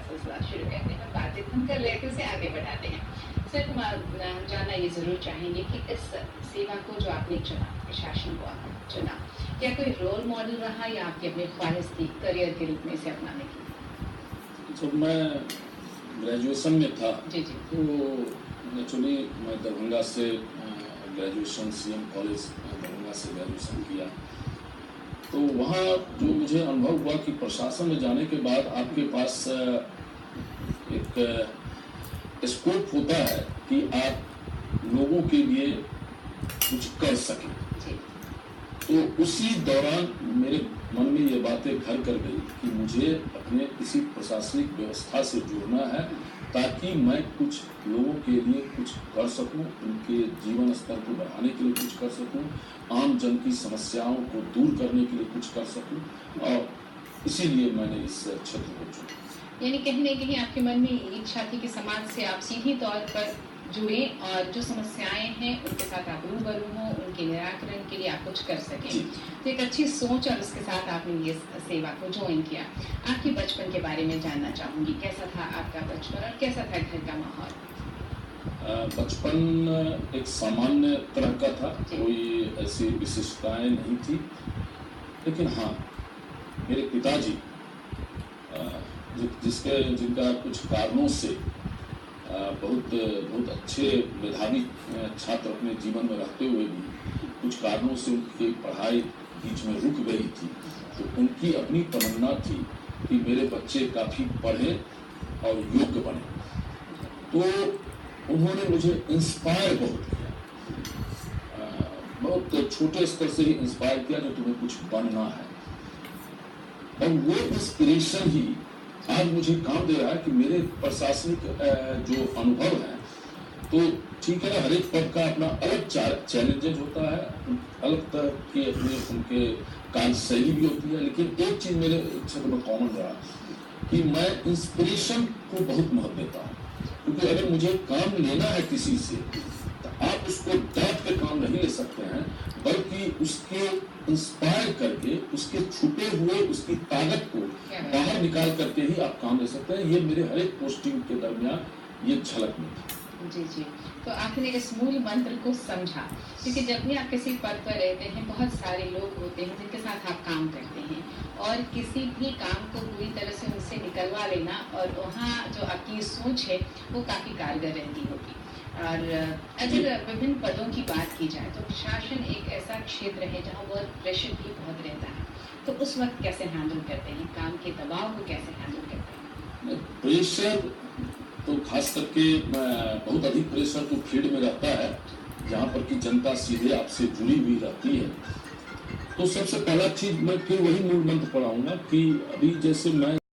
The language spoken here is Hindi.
सिलसिला शुरू करते हैं, बातचीत हम कर लेते उसे आगे बढ़ाते हैं। सर, हम जानना ये ज़रूर चाहेंगे कि इस सेवा को जो आपने चुना, प्रशासन को आपने चुना, क्या कोई रोल मॉडल रहा या आपकी अपनी ख्वाहिश थी करियर के रूप में इसे अपनाने की? जब मैं ग्रेजुएशन में था जी, जी। तो एक्चुअली मैं दरभंगा से ग्रेजुएशन सीएम कॉलेज दरभंगा से ग्रेजुएशन किया। तो वहाँ जो मुझे अनुभव हुआ कि प्रशासन में जाने के बाद आपके पास एक स्कोप होता है कि आप लोगों के लिए कुछ कर सकें। तो उसी दौरान मेरे मन में ये बातें घर कर गई कि मुझे अपने किसी प्रशासनिक व्यवस्था से जुड़ना है ताकि मैं कुछ लोगों के लिए कुछ कर सकूं, उनके जीवन स्तर को बढ़ाने के लिए कुछ कर सकूं, आम जन की समस्याओं को दूर करने के लिए कुछ कर सकूं, और इसीलिए मैंने इस क्षेत्र को चुना। यानी कहीं न कहीं आपके मन में इच्छा थी कि समाज से आप सीधी तौर पर जुड़ें और जो समस्याएं हैं उनके साथ आप रूबरू हों, उनके निराकरण के लिए आप कुछ कर सकें। तो एक अच्छी सोच और उसके साथ आपने ये सेवा को ज्वाइन किया। आपके बचपन के बारे में जानना चाहूँगी, कैसा था आपका बचपन और कैसा था घर का माहौल? बचपन एक सामान्य तरह का था, कोई ऐसी विशिष्टताएं नहीं थी, लेकिन हाँ, मेरे पिताजी जिनका कुछ कारणों से बहुत अच्छे मेधावी छात्र अपने जीवन में रहते हुए भी कुछ कारणों से उनकी पढ़ाई बीच में रुक गई थी, तो उनकी अपनी तमन्ना थी कि मेरे बच्चे काफ़ी पढ़ें और योग्य बने। तो उन्होंने मुझे इंस्पायर बहुत किया, बहुत छोटे स्तर से ही इंस्पायर किया जो तुम्हें कुछ बनना है, और वो इंस्पिरेशन ही आज मुझे काम दे रहा है कि मेरे प्रशासनिक जो अनुभव है, तो ठीक है ना, हर एक पद का अपना अलग चैलेंजेस होता है, अलग तरह की अपनी उनके कार्य शैली भी होती है, लेकिन एक चीज मेरे क्षेत्र में कॉमन रहा कि मैं इंस्पिरेशन को बहुत महत्व देता हूँ, क्योंकि अगर मुझे काम लेना है किसी से तो आप उसको डांट के काम नहीं ले सकते हैं, बल्कि उसके इंस्पायर करके उसके छुपे हुए उसकी ताकत को बाहर निकाल करके ही आप काम ले सकते हैं। ये मेरे हर एक पोस्टिंग के दरमियान ये झलक में थी। जी, जी। तो आपने इस मूल मंत्र को समझा, क्योंकि जब भी आप किसी पद पर रहते हैं, बहुत सारे लोग होते हैं जिनके साथ आप काम करते हैं, और किसी भी काम को पूरी तरह से उनसे निकलवा लेना और वहाँ जो आपकी सोच है वो काफ़ी कारगर रहती होगी। और अगर विभिन्न पदों की बात की जाए तो प्रशासन एक ऐसा क्षेत्र है जहाँ वर्क प्रेशर भी बहुत रहता है, तो उस वक्त कैसे हैंडल करते हैं, काम के दबाव को कैसे हैंडल करते हैं? प्रेशर तो खास करके बहुत अधिक प्रेशर तो फील्ड में रहता है, जहाँ पर कि जनता सीधे आपसे जुड़ी हुई रहती है। तो सबसे पहला चीज मैं फिर वही मूल मंत्र पढ़ाऊंगा कि अभी जैसे मैं